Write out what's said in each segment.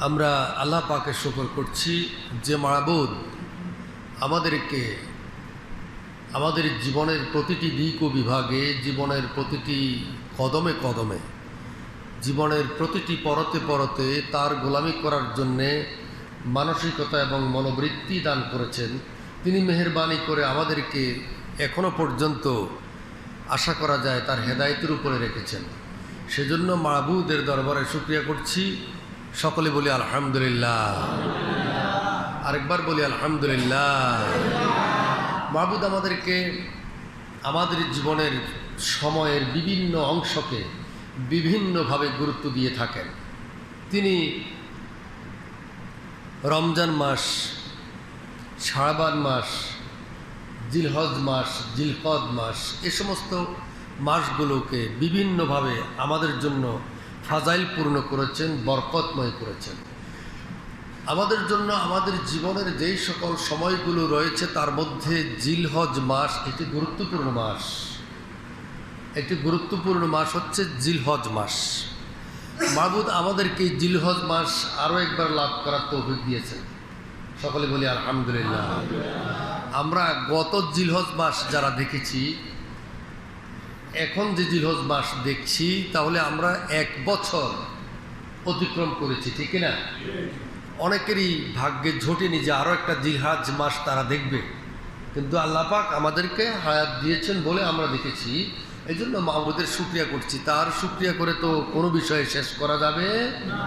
আমরা আল্লাহ পাকের শুকর করছি যে মাবুদ আমাদেরকে আমাদের জীবনের প্রতিটি দিক ও বিভাগে, জীবনের প্রতিটি কদমে কদমে, জীবনের প্রতিটি পরতে পরতে তার গোলামি করার জন্যে মানসিকতা এবং মনোবৃত্তি দান করেছেন। তিনি মেহেরবানি করে আমাদেরকে এখনো পর্যন্ত আশা করা যায় তার হেদায়েতের উপরে রেখেছেন। সেজন্য মাবুদের দরবারে শুকরিয়া করছি। সকলে বলি আলহামদুলিল্লাহ। আরেকবার বলি আলহামদুলিল্লাহ। মাবুদ আমাদেরকে আমাদের জীবনের সময়ের বিভিন্ন অংশকে বিভিন্নভাবে গুরুত্ব দিয়ে থাকেন। তিনি রমজান মাস, শাবান মাস, জিলহজ মাস, জিলকদ মাস, এ সমস্ত মাসগুলোকে বিভিন্নভাবে আমাদের জন্য ফাজাইল পূর্ণ করেছেন, বরকতময় করেছেন। আমাদের জন্য আমাদের জীবনের যেই সকল সময়গুলো রয়েছে তার মধ্যে জিলহজ মাস একটি গুরুত্বপূর্ণ মাস। একটি গুরুত্বপূর্ণ মাস হচ্ছে জিলহজ মাস। মাবুদ আমাদেরকে জিলহজ মাস আরও একবার লাভ করার তৌফিক দিয়েছেন। সকলে বলি আলহামদুলিল্লাহ। আমরা গত জিলহজ মাস যারা দেখেছি, এখন যে জিলহজ মাস দেখছি, তাহলে আমরা 1 বছর অতিক্রম করেছি, ঠিক না? অনেকেরই ভাগ্যে ঝোটেনি যে আরও একটা জিলহজ মাস তারা দেখবে, কিন্তু আল্লাহ পাক আমাদেরকে হায়াত দিয়েছেন বলে আমরা দেখেছি। এই জন্য মাবুদের শুকরিয়া করছি। তার শুকরিয়া করে তো কোনো বিষয়ে শেষ করা যাবে না।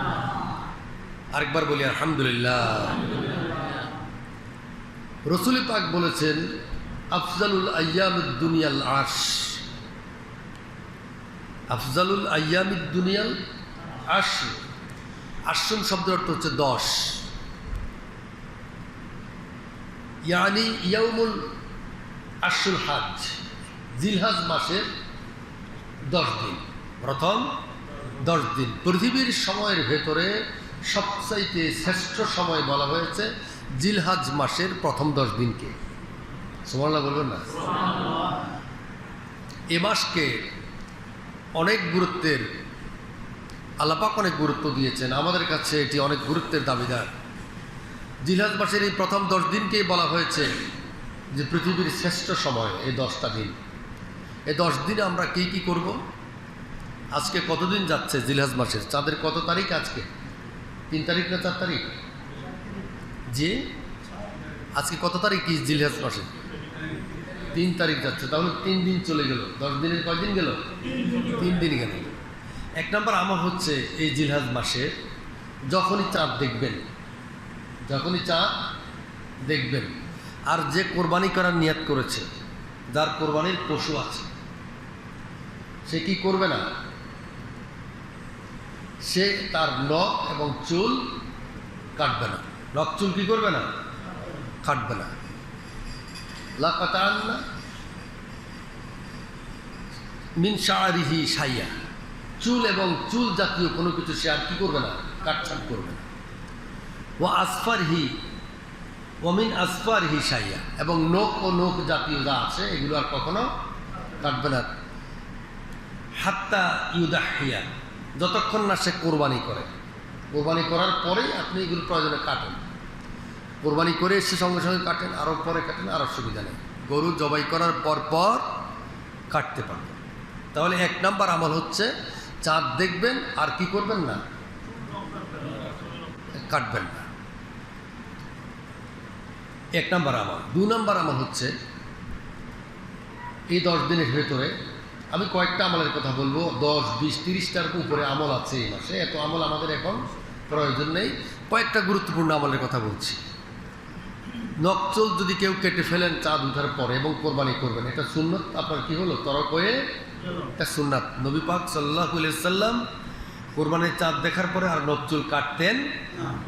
আরেকবার বলি আলহামদুলিল্লাহ। রসুল পাক বলেছেন, আফজালুল আইয়ামিদ দুনিয়াল আশ। আফজালুল আইয়ামিদ দুনিয়াল আশ। আশুন শব্দের অর্থ হচ্ছে 10, ইয়ানি ইয়াউমুল আশুল হাজ। জিলহজ মাসের 10 দিন, প্রথম 10 দিন। পৃথিবীর সময়ের ভেতরে সবচাইতে শ্রেষ্ঠ সময় বলা হয়েছে জিলহজ মাসের প্রথম 10 দিনকে। সুবহানাল্লাহ বলবেন না? এ মাসকে অনেক গুরুত্বের, আল্লাহ পাক অনেক গুরুত্ব দিয়েছেন। আমাদের কাছে এটি অনেক গুরুত্বের দাবিদার। জিলহজ মাসের এই প্রথম 10 দিনকেই বলা হয়েছে যে পৃথিবীর শ্রেষ্ঠ সময় এই 10টা দিন। এই 10 দিনে আমরা কী কী করব? আজকে কতদিন যাচ্ছে জিলহজ মাসের? চাঁদের কত তারিখ আজকে? 3 তারিখ না 4 তারিখ? যে আজকে কত তারিখ কি জিলহজ মাসের? 3 তারিখ যাচ্ছে। তাহলে 3 দিন চলে গেল। 10 দিনের কয়দিন গেল? 3 দিন গেল। 1 নম্বর আমল হচ্ছে এই জিলহজ মাসে যখনই চাঁদ দেখবেন, যখনই চাঁদ দেখবেন, আর যে কোরবানি করার নিয়ত করেছে, যার কোরবানির পশু আছে, সে কি করবে না? সে তার নখ এবং চুল কাটবে না। নখ চুল কি করবে না? কাটবে না। লাকাতান্না মিন শাআরিহি শাইয়া। চুল এবং চুল জাতীয় কোনো কিছু সে আর কি করবে না? কাটছাট করবে না। ওয়া আসফারহি ওমিন আসফারহি শাইয়া। এবং নখ ও নখ জাতীয় যা আছে এগুলো আর কখনো কাটবে না। হাত্তা ইউদাহিয়া, যতক্ষণ না সে কোরবানি করে। কোরবানি করার পরেই আপনি এগুলো প্রয়োজনে কাটেন। কোরবানি করে এসে সঙ্গে সঙ্গে কাটেন, আরও পরে কাটেন, আর অসুবিধা নেই। গরু জবাই করার পর পর কাটতে পারবেন। তাহলে 1 নম্বর আমল হচ্ছে চাঁদ দেখবেন আর কি করবেন না? কাটবেন না। 1 নম্বর আমল। 2 নম্বর আমল হচ্ছে এই 10 দিনের ভেতরে আমি কয়েকটা আমলের কথা বলবো। 10, 20, 30টার উপরে আমল আছে এই মাসে। এত আমল আমাদের এখন প্রয়োজন নেই। কয়েকটা গুরুত্বপূর্ণ আমলের কথা বলছি। নখচুল যদি কেউ কেটে ফেলেন চাঁদ উঠার পরে এবং কোরবানি করবেন, এটা সুন্নত। আপনার কি হলো? তরক হয়ে এটা সুন্নাত। নবী পাক সাল্লাল্লাহু আলাইহি সাল্লাম কোরবানির চাঁদ দেখার পরে আর নখচুল কাটতেন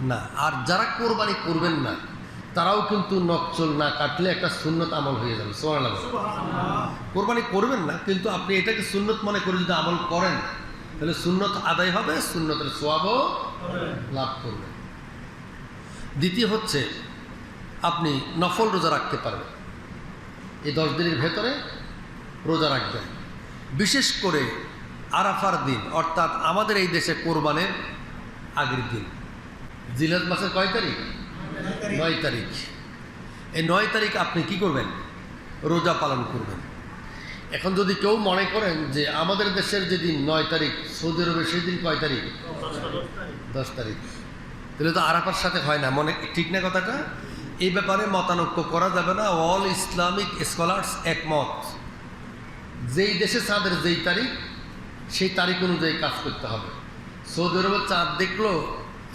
না। আর যারা কোরবানি করবেন না তারাও কিন্তু নখচুল না কাটলে একটা সুন্নত আমল হয়ে যাবে। সুবহানাল্লাহ। কোরবানি করবেন না, কিন্তু আপনি এটাকে সুন্নত মনে করে যদি আমল করেন তাহলে সুন্নত আদায় হবে, সুন্নতের সওয়াবও লাভ করবেন। দ্বিতীয় হচ্ছে আপনি নফল রোজা রাখতে পারবেন। এই 10 দিনের ভেতরে রোজা রাখবেন। বিশেষ করে আরাফার দিন, অর্থাৎ আমাদের এই দেশে কোরবানের আগের দিন। জিলহজ মাসের কয় তারিখ? 9 তারিখ। এই 9 তারিখ আপনি কি করবেন? রোজা পালন করবেন। এখন যদি কেউ মনে করেন যে আমাদের দেশের যেদিন 9 তারিখ, সৌদি আরবের সেদিন কয় তারিখ? 10 তারিখ, তাহলে তো আরাফার সাথে হয় না, মনে ঠিক না কথাটা? এই ব্যাপারে মতানৈক্য করা যাবে না। অল ইসলামিক স্কলার্স একমত, যেই দেশে চাঁদের যেই তারিখ সেই তারিখ অনুযায়ী কাজ করতে হবে। সৌদি আরবের চাঁদ দেখলো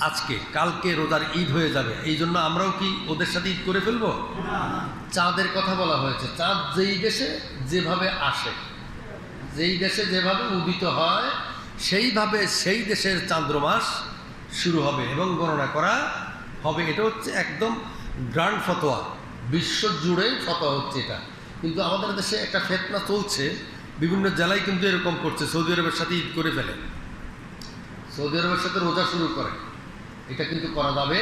আজকে, কালকে রোজার ঈদ হয়ে যাবে, এই জন্য আমরাও কি ওদের সাথে ঈদ করে ফেলবো? চাঁদের কথা বলা হয়েছে। চাঁদ যেই দেশে যেভাবে আসে, যেই দেশে যেভাবে উদিত হয়, সেইভাবে সেই দেশের চান্দ্রমাস শুরু হবে এবং গণনা করা হবে। এটা হচ্ছে একদম গ্রান্ড ফতোয়া, বিশ্ব জুড়ে ফতোয়া হচ্ছে এটা। কিন্তু আমাদের দেশে একটা ফেতনা চলছে, বিভিন্ন জেলায় কিন্তু এরকম করছে, সৌদি আরবের সাথে ঈদ করে ফেলে, সৌদি আরবের সাথে রোজা শুরু করে। এটা কিন্তু করা যাবে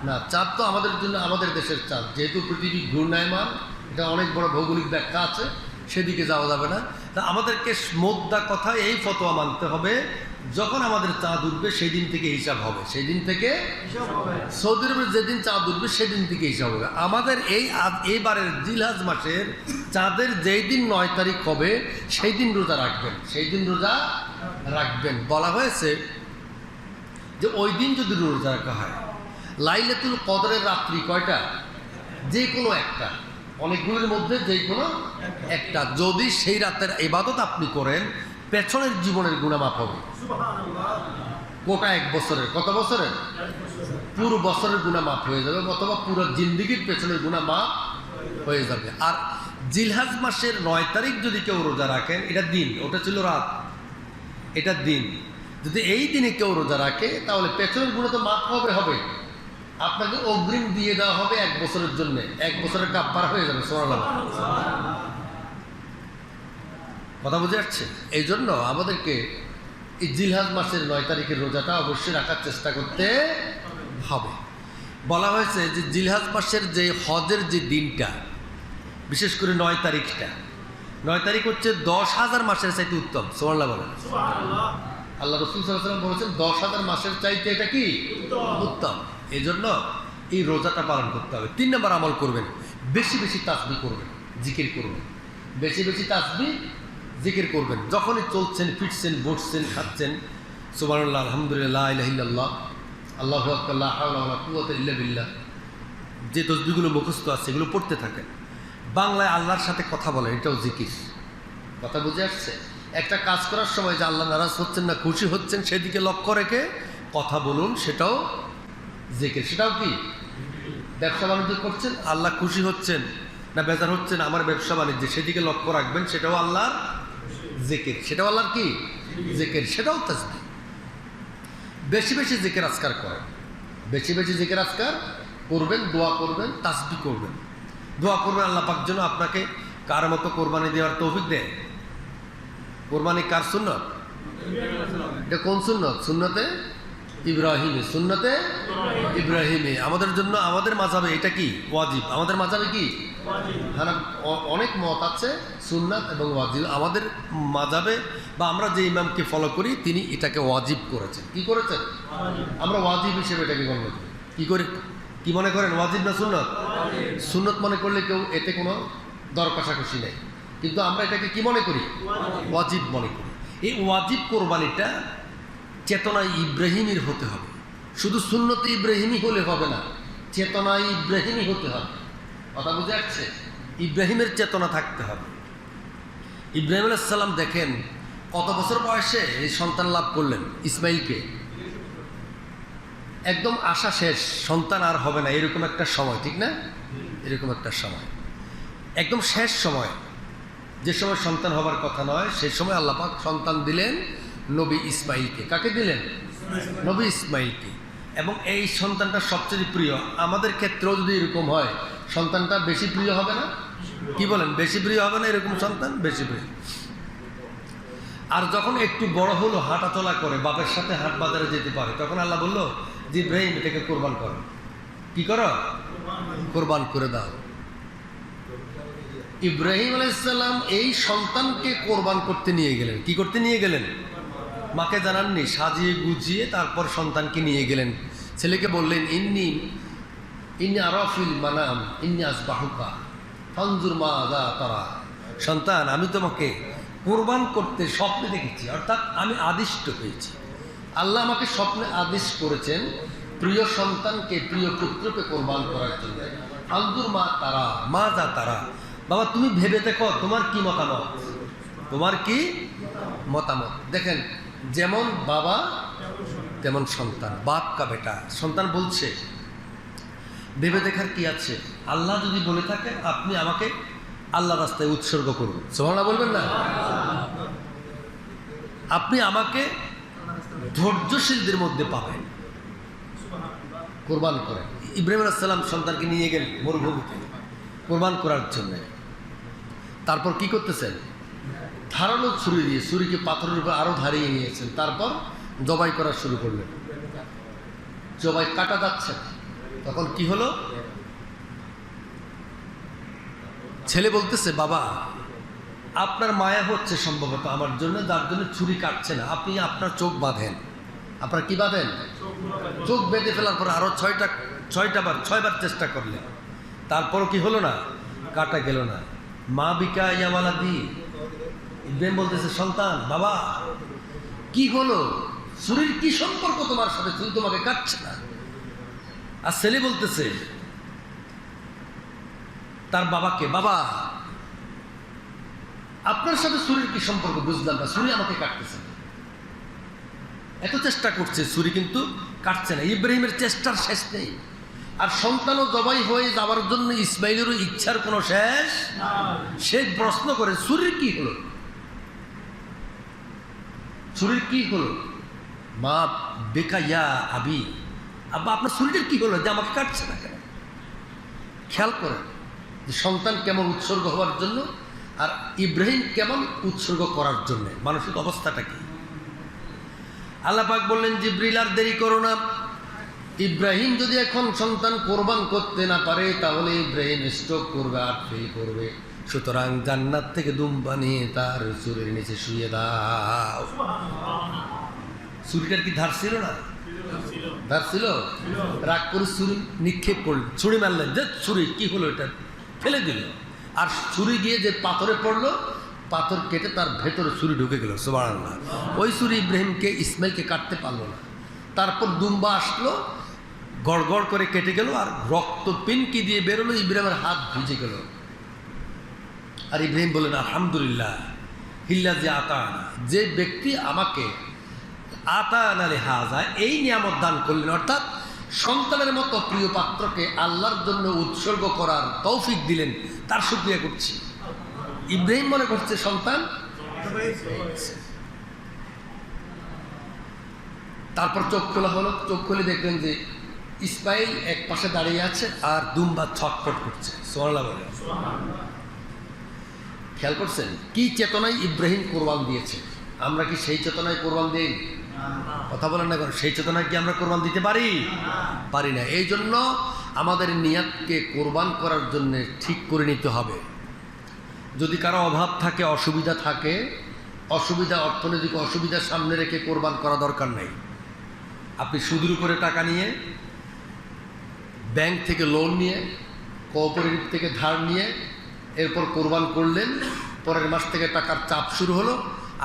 না। চাঁদ তো আমাদের জন্য, আমাদের দেশের চাঁদ, যেহেতু পৃথিবী ঘূর্ণায়মান, এটা অনেক বড় ভৌগোলিক ব্যাখ্যা আছে, সেদিকে যাওয়া যাবে না। তা আমাদেরকে মোদ্দা কথা এই ফতোয়া মানতে হবে, যখন আমাদের চাঁদ উঠবে সেই দিন থেকে হিসাব হবে, সেই দিন থেকে সৌদি আরবের যেদিন চাঁদ উঠবে সেদিন থেকে হিসাব হবে। আমাদের এইবারের জিলহজ মাসের চাঁদের যেই দিন 9 তারিখ হবে সেই দিন রোজা রাখবেন, সেই দিন রোজা রাখবেন। বলা হয়েছে যে ওই দিন যদি রোজা রাখা হয়, লাইলাতুল কদরের রাত্রি কয়টা? যে কোনো একটা, অনেকগুলোর মধ্যে যে কোনো একটা, যদি সেই রাতের ইবাদত আপনি করেন, পেছনের জীবনের গুনাহ মাফ হবে। গোটা 1 বছরের, কত বছরের? পুরো বছরের গুনাহ মাফ হয়ে যাবে, অথবা পুরো জিন্দেগির পেছনের গুনাহ মাফ হয়ে যাবে। আর জিলহজ মাসের 9 তারিখ যদি কেউ রোজা রাখেন, এটা দিন, ওটা ছিল রাত, এটা দিন। যদি এই দিনে কেউ রোজা রাখে তাহলে পেছনের গুনাহ তো মাফ হবে। আপনাকে অগ্রিম দিয়ে দেওয়া হবে 1 বছরের জন্য, 1 বছরের কাফারা হয়ে যাবে। সুবহানাল্লাহ, কথা বুঝে যাচ্ছে? এই জন্য আমাদেরকে এই জিলহজ মাসের 9 তারিখের রোজাটা অবশ্যই রাখার চেষ্টা করতে হবে। বলা হয়েছে যে জিলহজ মাসের যে হজের যে দিনটা, বিশেষ করে 9 তারিখটা, 9 তারিখ হচ্ছে 10,000 মাসের চাইতে উত্তম। সুবহানাল্লাহ বলেন। আল্লাহ রাসূল সাল্লাল্লাহু আলাইহি ওয়াসাল্লাম বলেছেন 10,000 মাসের চাইতে এটা কি উত্তম। এই জন্য এই রোজাটা পালন করতে হবে। 3 নম্বর আমল করবেন, বেশি বেশি তাসবিহ করবেন, জিকির করবেন, বেশি বেশি তাসবিহ জিকির করবেন। যখনই চলছেন, ফিরছেন, বসছেন, খাচ্ছেন, সুবহানাল্লাহ, আলহামদুলিল্লাহ, লা ইলাহা ইল্লাল্লাহ, আল্লাহু আকবার, লা হাওলা ওয়ালা কুওয়াতা ইল্লা বিল্লাহ, যে তাসবিহগুলো মুখস্থ আছে এগুলো পড়তে থাকেন। বাংলায় আল্লাহর সাথে কথা বলেন, এটাও জিকির। কথা বুঝে আসছে? একটা কাজ করার সময় যে আল্লাহ নারাজ হচ্ছেন না খুশি হচ্ছেন সেদিকে লক্ষ্য রেখে কথা বলুন, সেটাও জিকির। সেটাও কি? ব্যবসা বাণিজ্য করছেন, আল্লাহ খুশি হচ্ছেন না বেজার হচ্ছেন আমার ব্যবসা বাণিজ্যে, সেদিকে লক্ষ্য রাখবেন, সেটাও আল্লাহর জিকির। সেটাও আল্লাহর কি? জিকির। সেটাও তাসবিহ। বেশি বেশি জিকির আজকার করেন, বেশি বেশি জিকির আজকার করবেন, দোয়া করবেন, তাসবিহ করবেন, দোয়া করবেন আল্লাহ পাক যেন আপনাকে কার মতো কোরবানি দেওয়ার তৌফিক দেয়। কোরবানি কার সুন্নত? এটা কোন সুন্নত? সুন্নতে ইব্রাহিমী, সুন্নতে ইব্রাহিমী। আমাদের জন্য, আমাদের মাযহাবে এটা কি ওয়াজিব, আমাদের মাযহাবে কি অনেক মত আছে সুন্নাত এবং ওয়াজিব। আমাদের মাযহাবে বা আমরা যে ইমামকে ফলো করি তিনি এটাকে ওয়াজিব করেছেন। কি করেছেন? আমরা ওয়াজিব হিসেবে এটাকে গণ্য করি। কি করে, কি মনে করেন, ওয়াজিব না সুন্নত? সুন্নত মনে করলে কেউ এতে কোনো দর কষাকষি নেই, কিন্তু আমরা এটাকে কি মনে করি? ওয়াজিব মনে করি। এই ওয়াজিব কোরবানিটা চেতনায় ইব্রাহিমীর হতে হবে। শুধু সুন্নতে ইব্রাহিমী হলে হবে না, চেতনায় ইব্রাহিমী হতে হবে। কথা বুঝে আসছে? ইব্রাহিমের চেতনা থাকতে হবে। ইব্রাহিম আলাইহিস সালাম দেখেন কত বছর বয়সে এই সন্তান লাভ করলেন, ইসমাইলকে। একদম আশা শেষ, সন্তান আর হবে না, এরকম একটা সময়, ঠিক না? এরকম একটা সময়, একদম শেষ সময়, যে সময় সন্তান হবার কথা নয়, সেই সময় আল্লাহ পাক সন্তান দিলেন নবী ইসমাইলকে। কাকে দিলেন? নবী ইসমাইলকে। এবং এই সন্তানটা সবচেয়ে প্রিয়। আমাদের ক্ষেত্রেও যদি এরকম হয়, সন্তানটা বেশি প্রিয় হবে না? কি বলেন, বেশি প্রিয় হবে না? এরকম সন্তান বেশি প্রিয়। আর যখন একটু বড় হলো, হাঁটা চলা করে, বাপের সাথে হাট বাজারে যেতে পারে, তখন আল্লাহ বলল যে ইব্রাহিম এটাকে কোরবান করো। কি করো? কোরবান করে দাও। ইব্রাহিম আলাইহিস সালাম এই সন্তানকে কোরবান করতে নিয়ে গেলেন। কি করতে নিয়ে গেলেন? মাকে জানাননি, সাজিয়ে গুজিয়ে তারপর সন্তানকে নিয়ে গেলেন। ছেলেকে বললেন, ইন্নি আরাফিল মানাম ইন্নি আসবাহুকা ফানজুর মাযা তারা। সন্তান, আমি তোমাকে কোরবান করতে স্বপ্নে দেখেছি, অর্থাৎ আমি আদিষ্ট হয়েছি। আল্লাহ আমাকে স্বপ্নে আদেশ করেছেন প্রিয় সন্তানকে, প্রিয় পুত্রকে কোরবান করার জন্য। ফানজুর মাযা তারা। বাবা, তুমি ভেবে দেখো তোমার কি মতামত, তোমার কি মতামত। দেখেন, যেমন বাবা তেমন সন্তান, বাপ কা বেটা। সন্তান বলছে, ভেবে দেখার কি আছে, আল্লাহ যদি বলে থাকে আপনি আমাকে আল্লাহ রাস্তায় উৎসর্গ করুন, সুবহানাল্লাহ বলবেন না? আপনি আমাকে ধৈর্যশীলদের মধ্যে পাবেন, কোরবান করেন। ইব্রাহিম আলাইহিস সালাম সন্তানকে নিয়ে গেলেন মরুভূমিতে কোরবান করার জন্য। তারপর কি করতেছেন? ধারালো ছুরি দিয়ে ছুরিকে পাথরের উপর আরো ধারিয়ে নিয়েছেন, তারপর জবাই করা শুরু করলেন। জবাই কাটা যাচ্ছে, তখন কি হলো? ছেলে বলতেছে, বাবা আপনার মায়া হচ্ছে সম্ভবত আমার জন্য, যার জন্য ছুরি কাটছে না, আপনি আপনার চোখ বাঁধেন। আপনার কি বাঁধেন? চোখ বেঁধে ফেলার পর আরো ছয়বার চেষ্টা করলেন, তারপরও কি হলো না? কাটা গেল না। মা বিকা ইয়াওয়ালাদি, ইব্রাহিম বলতেছে, সন্তান বাবা কি হলো, ছুরির কি সম্পর্ক তোমার সাথে, ছুরি তোমাকে কাটছে না। আর ছেলে বলতেছে তার বাবাকে, বাবা আপনার সাথে ছুরির কি সম্পর্ক বুঝলাম না, ছুরি আমাকে কাটতেছে না। এত চেষ্টা করছে, ছুরি কিন্তু কাটছে না। ইব্রাহিমের চেষ্টার শেষ নেই। আর সন্তানও জবাই হয়ে যাওয়ার জন্য ইসমাইলেরও ইচ্ছার কোনো শেষ। সে প্রশ্ন করে, ছুরির কি হলো, ছুরির কি হলো? মা বেকা ইয়া আবি, আব্বা আপনার ছুরিটার কি হলো যে আমাকে কাটছে না কেন? খেয়াল করেন যে সন্তান কেমন উৎসর্গ হওয়ার জন্য, আর ইব্রাহিম কেমন উৎসর্গ করার জন্য, মানসিক অবস্থাটা কি। আল্লাহ পাক বললেন, জিবরিল আর দেরি করো না, ইব্রাহিম যদি এখন সন্তান কোরবান করতে না পারে তাহলে ইব্রাহিম স্ট্রোক করবে, আর ফেল করবে। সুতরাং জান্নাত থেকে দুম্বা নিয়ে তার চুরির নিচে শুয়ে দাও। ছুরিটার কি ধার ছিল না? ধার ছিল। রাগ করে ছুরি নিক্ষেপ করলেন, ছুরি মারলেন, যে ছুরি কি হলো, এটা ফেলে দিল। আর ছুরি গিয়ে যে পাথরে পড়লো, পাথর কেটে তার ভেতরে ছুরি ঢুকে গেল, সুবহানাল্লাহ। ওই ছুরি ইব্রাহিমকে, ইসমাইলকে কাটতে পারলো না। তারপর দুম্বা আসলো, গড়গড় করে কেটে গেল, আর রক্ত পিনকি দিয়ে বেরোলো, ইব্রাহিমের হাত ভিজে গেল। আর ইব্রাহিম বললেন, আলহামদুলিল্লাহ হিল্লা যে আতানা, যে ব্যক্তি আমাকে আতানা লিহাযা, এই নিয়ামত দান করলেন, অর্থাৎ সন্তানের মতো প্রিয় পাত্রকে আল্লাহর জন্য উৎসর্গ করার তৌফিক দিলেন, তার শুকরিয়া করছি। ইব্রাহিম মনে করছে সন্তান। তারপর চোখ খোলা হলো, চোখ খুলে দেখলেন যে ইসমাইল এক পাশে দাঁড়িয়ে আছে আর দুম্বা ছটফট করছে, সুবহানাল্লাহ বলে। খেয়াল করছেন কি চেতনায় ইব্রাহিম কোরবান দিয়েছে? আমরা কি সেই চেতনায় কোরবান দিই? কথা বলেন না, সেই চেতনায় কি আমরা কোরবান দিতে পারি? পারি না। এই জন্য আমাদের নিয়াতকে কোরবান করার জন্য ঠিক করে নিতে হবে। যদি কারো অভাব থাকে, অসুবিধা থাকে, অর্থনৈতিক অসুবিধার সামনে রেখে কোরবান করা দরকার নেই। আপনি সুদের উপরে টাকা নিয়ে, ব্যাংক থেকে লোন নিয়ে, কোঅপারেটিভ থেকে ধার নিয়ে এরপর কোরবান করলেন, পরের মাস থেকে টাকার চাপ শুরু হলো,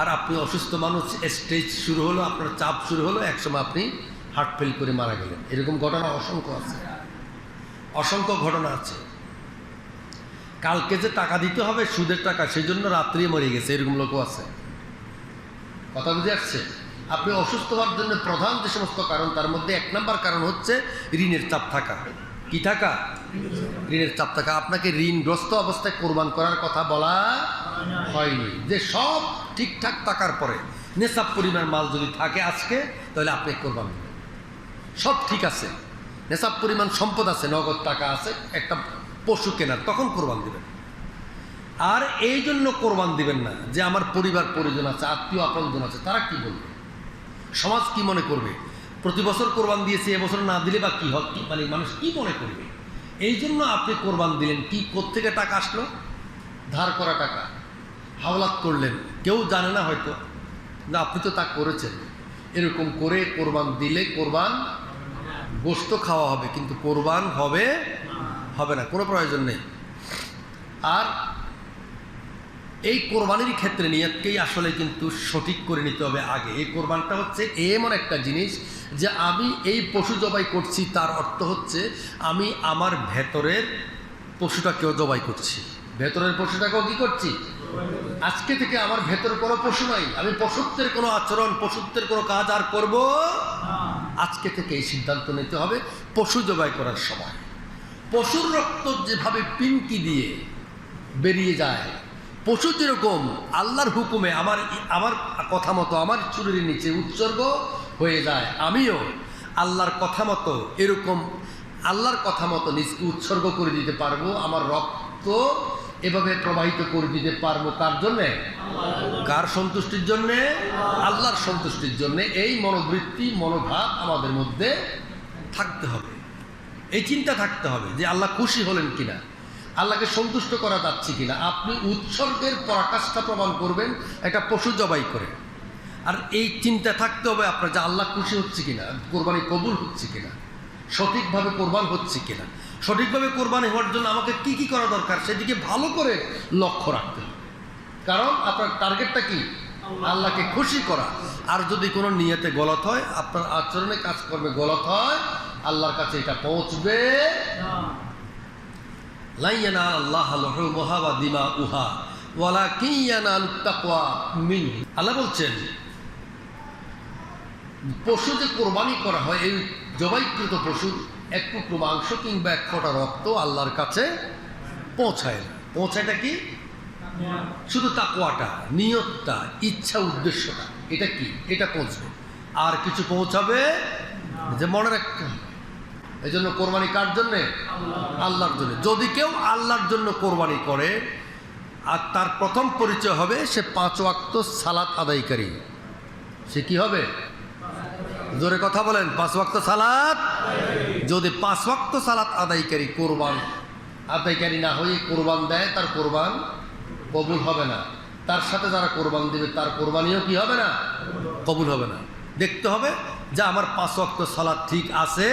আর আপনি অসুস্থ মানুষ, স্টেজ শুরু হলো, আপনার চাপ শুরু হলো, একসময় আপনি হার্ট ফেল করে মারা গেলেন। এরকম ঘটনা অসংখ্য আছে, অসংখ্য ঘটনা আছে। কালকে যে টাকা দিতে হবে সুদের টাকা, সেই জন্য রাত্রি মরে গেছে, এরকম লোকও আছে। কথা বুঝে আসছে? আপনি অসুস্থ হওয়ার জন্য প্রধান যে সমস্ত কারণ, তার মধ্যে 1 নম্বর কারণ হচ্ছে ঋণের চাপ থাকা। কি থাকা? ঋণের চাপ থাকা। আপনাকে ঋণগ্রস্ত অবস্থায় কোরবান করার কথা বলা হয়নি। যে সব ঠিকঠাক থাকার পরে নেশাব পরিমাণ মাল যদি থাকে আজকে, তাহলে আপনি কোরবান দেবেন। সব ঠিক আছে, নেশাব পরিমাণ সম্পদ আছে, নগদ টাকা আছে, একটা পশু কেনার, তখন কোরবান দিবেন। আর এই জন্য কোরবান দিবেন না যে আমার পরিবার পরিজন আছে, আত্মীয় আপনজন আছে, তারা কি বলবে, সমাজ কি মনে করবে, প্রতি বছর কোরবান দিয়েছে, এবছর না দিলে বা কি হয়, মানে মানুষ কি মনে করবে। এই জন্য আপনি কোরবান দিলেন। কি কোত্থেকে টাকা আসলো? ধার করা টাকা, হাওলাত করলেন, কেউ জানে না হয়তো, না আপনি তো তা করেছেন। এরকম করে কোরবান দিলে কোরবান গোশত খাওয়া হবে, কিন্তু কোরবান হবে না, কোনো প্রয়োজন নেই। আর এই কোরবানির ক্ষেত্রে নিয়তকেই আসলে কিন্তু সঠিক করে নিতে হবে আগে। এই কোরবানটা হচ্ছে এমন একটা জিনিস যে আমি এই পশু জবাই করছি, তার অর্থ হচ্ছে আমি আমার ভেতরের পশুটাকেও জবাই করছি, ভেতরের পশুটাকেও কি করছি। আজকে থেকে আমার ভেতরে কোনো পশু নাই, আমি পশুত্বের কোনো আচরণ, পশুত্বের কোনো কাজ আর করব আজকে থেকে এই সিদ্ধান্ত নিতে হবে। পশু জবাই করার সময় পশুর রক্ত যেভাবে পিনকি দিয়ে বেরিয়ে যায়, পশু যেরকম আল্লাহর হুকুমে আমার কথা মতো আমার চুরির নিচে উৎসর্গ হয়ে যায়, আমিও আল্লাহর কথা মতো এরকম আল্লাহর কথা মতো নিজকে উৎসর্গ করে দিতে পারবো। আমার রক্ত এভাবে প্রবাহিত করে দিতে পারবো কার জন্যে? কার সন্তুষ্টির জন্যে? আল্লাহর সন্তুষ্টির জন্যে। এই মনোবৃত্তি, মনোভাব আমাদের মধ্যে থাকতে হবে, এই চিন্তা থাকতে হবে যে আল্লাহ খুশি হলেন কিনা, আল্লাহকে সন্তুষ্ট করা যাচ্ছে কিনা। আপনি উৎসর্গের পরাকাষ্ঠা প্রমাণ করবেন একটা পশু জবাই করে, আর এই চিন্তা থাকতে হবে আপনার যে আল্লাহ খুশি হচ্ছে কিনা, কোরবানি কবুল হচ্ছে কিনা, সঠিকভাবে কোরবান হচ্ছে কিনা। সঠিকভাবে কোরবানি হওয়ার জন্য আমাকে কি কি করা দরকার সেদিকে ভালো করে লক্ষ্য রাখতে হবে, কারণ আপনার টার্গেটটা কি? আল্লাহকে খুশি করা। আর যদি কোনো নিয়তে গলত হয়, আপনার আচরণে কাজকর্মে গলত হয়, আল্লাহর কাছে এটা পৌঁছবে লাইয়ানা আল্লাহ লুহুমুহা ওয়া দিমাউহা ওয়ালাকিন ইয়ানালুত তাকওয়া মিনহু। আল্লাহ বলছেন পশু যে কোরবানি করা হয়, এই জবাইকৃত পশুর এক টুকরো মাংস কিংবা এক ফোঁটা রক্ত আল্লাহর কাছে পৌঁছায় না। পৌঁছায়টা কি? শুধু তাকওয়াটা, নিয়তটা, ইচ্ছা, উদ্দেশ্যটা, এটা কি? এটা পৌঁছবে, আর কিছু পৌঁছাবে যে মনে রাখতে হবে। এই জন্য কোরবানি কার জন্যে? আল্লাহর জন্য। যদি কেউ আল্লাহর জন্য কোরবানি করে, আর তার প্রথম পরিচয় হবে সে 5 ওয়াক্ত সালাত আদায়কারী। সে কি হবে? জোরে কথা বলেন, 5 ওয়াক্ত সালাত। যদি 5 ওয়াক্ত সালাত আদায়কারী কোরবান আদায়কারী না হয়ে কোরবান দেয়, তার কোরবান কবুল হবে না। তার সাথে যারা কোরবান দেবে তার কোরবানিও কি হবে না? কবুল হবে না। দেখতে হবে যে আমার 5 ওয়াক্ত সালাত ঠিক আছে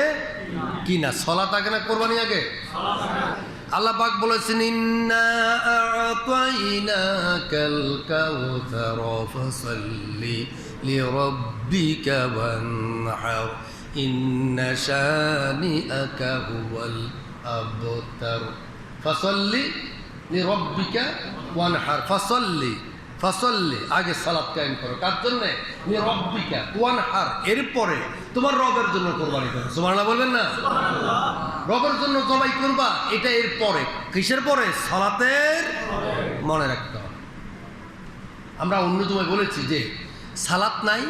কি না। সালাত আগে না কোরবানি আগে? আল্লাহ পাক বলেছেন ইন্না আ'তাইনাকাল কাউসার ফাসাল্লি লিরাব্বিকা ওয়ানহার ইন্না শানিআকা হুয়াল আবতার। ফাসাল্লি লিরাব্বিকা ওয়ানহার। ফাসাল্লি আগে সালাত কায়েম করো কার জন্য? লিরাব্বিকা ওয়ানহার। এরপরে তোমার রবের জন্য কোরবানি করো। সুবহানাল্লাহ বলবেন না? রবের জন্য জবাই করবা, এটা এর পরে। কিসের পরে? সালাতের। মনে রাখতে হবে। আমরা অন্য সময় বলেছি যে সালাত নাই,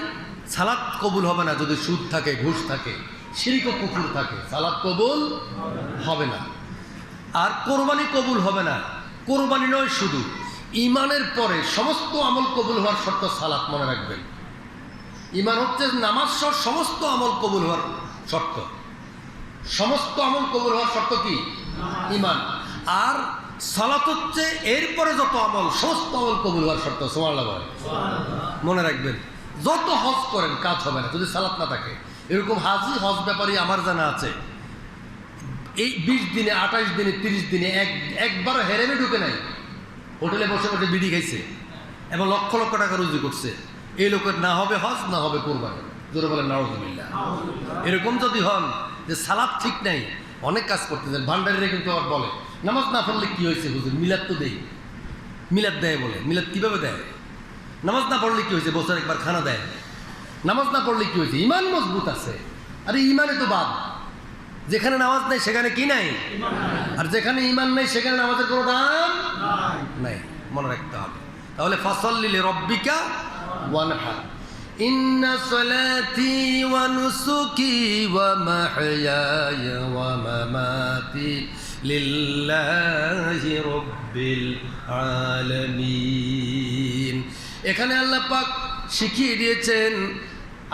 সালাত কবুল হবে না যদি সুদ থাকে, ঘুষ থাকে, শিরক ও কুফর থাকে, সালাত কবুল হবে না। আর কোরবানি কবুল হবে না। কোরবানি নয় শুধু, ইমানের পরে সমস্ত আমল কবুল হওয়ার শর্ত সালাত। মনে রাখবেন, ইমান হচ্ছে নামাজ সহ সমস্ত আমল কবুল হওয়ার শর্ত। সমস্ত আমল কবুল হওয়ার শর্ত কি? ইমান। আর সালাত হচ্ছে এরপরে যত আমল, সমস্ত আমল কবুল হওয়ার শর্ত। সুবহানাল্লাহ। মনে রাখবেন, যত হজ করেন কাজ হবে না যদি সালাত না থাকে। এরকম হাজি হজ ব্যাপারী আমার জানা আছে, এই 20 দিনে, 28 দিনে, 30 দিনে একবারও হেরেমে ঢুকে নাই, হোটেলে বসে বসে বিড়ি খাইছে এবং লক্ষ লক্ষ টাকা রুজি করছে। এই লোকের না হবে হজ, না হবে কোরবানি। জোরে বলেন নাউযুবিল্লাহ। এরকম যদি হন যে সালাত ঠিক নাই, অনেক কাজ করতে দেন। ভান্ডারিরা কিন্তু আবার বলে নামাজ না পড়লে কি হয়েছে হুজুর? মিলাদ তো দেই। মিলাদ দেয় বলে। মিলাদ কিভাবে দেয়? নামাজ না পড়লে কি হয়েছে? বছর একবার খানা দেয়। নামাজ না পড়লে কি হয়েছে? ইমান মজবুত আছে। আরে ইমানে তো বাদ। যেখানে নামাজ নেই সেখানে কি নাই? আর যেখানে ইমান নেই সেখানে নামাজের কোনো দাম নাই। মনে রাখতে হবে। তাহলে ফাসাল্লি লিরাব্বিকা ওয়ানহার। ইন্না সালাতি ওয়া নুসুকি ওয়া মাহইয়ায়া ওয়া মামাতি লিল্লাহি রাব্বিল আলামিন। এখানে আল্লাহ পাক শিখিয়ে দিয়েছেন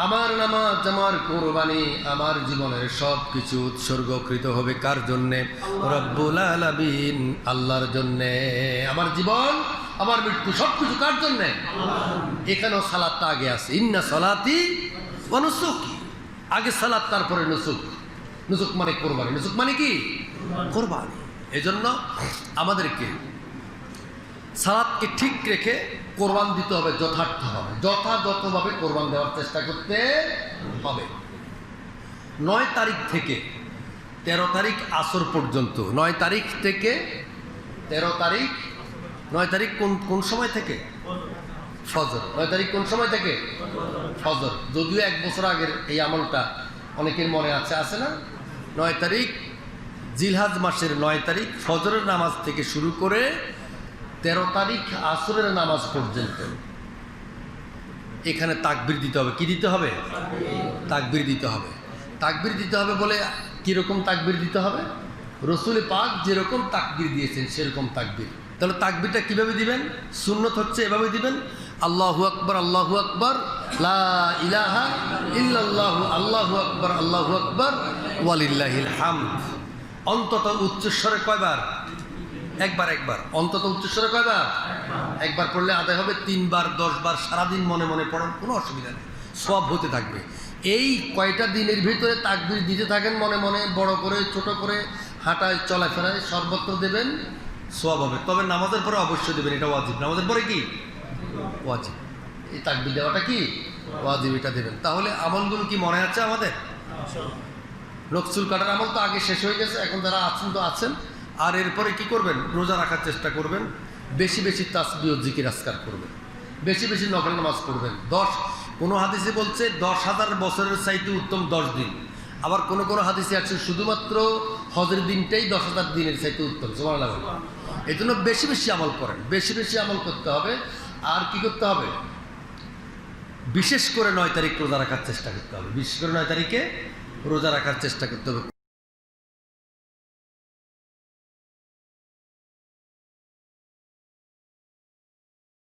আমার নামাজ, আমার কোরবানি, আমার জীবনের সব কিছু উৎসর্গকৃত হবে কার জন্যে? রব্বুল আলামিন, আল্লাহর জন্যে। আমার জীবন, আমার মৃত্যু সব কিছু কার জন্যে? এখানেও সালাতটা আগে আছে। ইন্না সালাতি ওয়া নুসুকি। আগে সালাত, তারপরে নুসুক। নুসুক মানে কোরবানি। নুসুক মানে কি? কোরবানি। এজন্য আমাদেরকে সালাতকে ঠিক রেখে কোরবান দিতে হবে, যথার্থভাবে, যথাযথভাবে কোরবান দেওয়ার চেষ্টা করতে হবে। 9 তারিখ থেকে 13 তারিখ আসর পর্যন্ত, 9 তারিখ থেকে 13 তারিখ, 9 তারিখ কোন সময় থেকে? ফজর। 9 তারিখ কোন সময় থেকে? ফজর। যদিও 1 বছর আগের এই আমলটা অনেকের মনে আছে না? 9 তারিখ জিলহাজ মাসের 9 তারিখ ফজরের নামাজ থেকে শুরু করে 13 তারিখ আসরের নামাজ পর্যন্ত এখানে তাকবীর দিতে হবে। কি দিতে হবে? তাকবীর দিতে হবে। তাকবীর দিতে হবে বলে কীরকম তাকবীর দিতে হবে? রসুল পাক যেরকম তাকবীর দিয়েছেন সেরকম তাকবীর। তাহলে তাকবীরটা কীভাবে দিবেন? সুন্নত হচ্ছে এভাবে দিবেন, আল্লাহু আকবার, আল্লাহু আকবার, লা ইলাহা ইল্লাল্লাহু, আল্লাহু আকবার, আল্লাহু আকবার, ওয়ালিল্লাহিল হামদ। অন্তত উচ্চস্বরে কয়বার? একবার। অন্তত উচ্চস্বরে কয়বার? একবার পড়লে আদায় হবে। 3 বার 10 বার সারাদিন মনে মনে পড়েন, কোনো অসুবিধা নেই, সব হতে থাকবে। এই কয়টা দিনের ভিতরে তাকবীর দিতে থাকেন মনে মনে, বড় করে ছোট করে, হাঁটায় চলাফেরায় সর্বত্র দেবেন, সওয়াব হবে। তবে নামাজের পরে অবশ্যই দেবেন, এটা ওয়াজিব। নামাজের পরে কি ওয়াজিব? এই তাকবীর দেওয়াটা কি ওয়াজিব, এটা দেবেন। তাহলে আমলগুলো কি মনে আছে আমাদের? নকচুল কাটার আমল তো আগে শেষ হয়ে গেছে, এখন যারা আছেন তো আছেন। আর এরপরে কি করবেন? রোজা রাখার চেষ্টা করবেন, বেশি বেশি তাসবিহ ও জিকির আজকার করবেন, বেশি বেশি নফল নামাজ পড়বেন। কোনো হাদিসে বলছে 10,000 বছরের চাইতে উত্তম 10 দিন। আবার কোনো হাদিসে আছে শুধুমাত্র হজের দিনটাই 10,000 দিনের চাইতে উত্তম। সুবহানাল্লাহ। এই জন্য বেশি বেশি আমল করেন, বেশি বেশি আমল করতে হবে। আর কি করতে হবে? বিশেষ করে 9 তারিখ রোজা রাখার চেষ্টা করতে হবে। বিশেষ করে 9 তারিখে রোজা রাখার চেষ্টা করতে হবে।